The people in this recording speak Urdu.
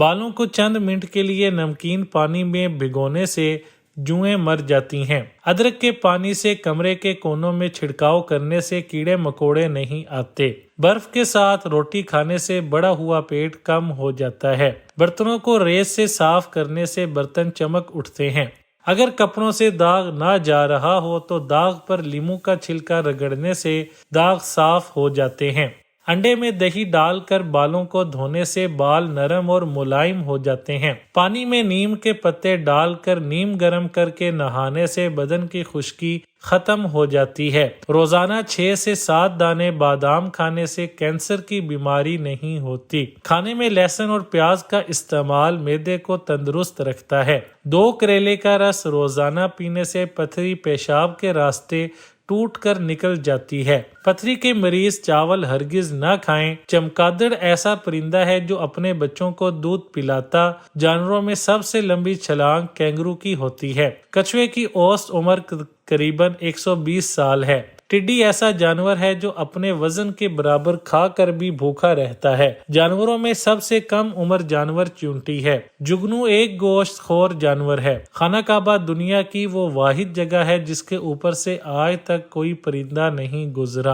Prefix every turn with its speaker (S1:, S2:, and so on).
S1: بالوں کو چند منٹ کے لیے نمکین پانی میں بھگونے سے جوئیں مر جاتی ہیں۔ ادرک کے پانی سے کمرے کے کونوں میں چھڑکاؤ کرنے سے کیڑے مکوڑے نہیں آتے۔ برف کے ساتھ روٹی کھانے سے بڑا ہوا پیٹ کم ہو جاتا ہے۔ برتنوں کو ریت سے صاف کرنے سے برتن چمک اٹھتے ہیں۔ اگر کپڑوں سے داغ نہ جا رہا ہو تو داغ پر لیموں کا چھلکا رگڑنے سے داغ صاف ہو جاتے ہیں۔ انڈے میں دہی ڈال کر بالوں کو دھونے سے بال نرم اور ملائم ہو جاتے ہیں۔ پانی میں نیم کے پتے ڈال کر نیم گرم کر کے نہانے سے بدن کی خشکی ختم ہو جاتی ہے۔ روزانہ 6 سے 7 دانے بادام کھانے سے کینسر کی بیماری نہیں ہوتی۔ کھانے میں لہسن اور پیاز کا استعمال معدے کو تندرست رکھتا ہے۔ 2 کریلے کا رس روزانہ پینے سے پتھری پیشاب کے راستے ٹوٹ کر نکل جاتی ہے۔ پتھری کے مریض چاول ہرگز نہ کھائیں۔ چمگادڑ ایسا پرندہ ہے جو اپنے بچوں کو دودھ پلاتا۔ جانوروں میں سب سے لمبی چھلانگ کینگرو کی ہوتی ہے۔ کچھوے کی اوسط عمر قریباً 120 سال ہے۔ ٹڈی ایسا جانور ہے جو اپنے وزن کے برابر کھا کر بھی بھوکا رہتا ہے۔ جانوروں میں سب سے کم عمر جانور چیونٹی ہے۔ جگنو ایک گوشت خور جانور ہے۔ خانہ کعبہ دنیا کی وہ واحد جگہ ہے جس کے اوپر سے آج تک کوئی پرندہ نہیں گزرا۔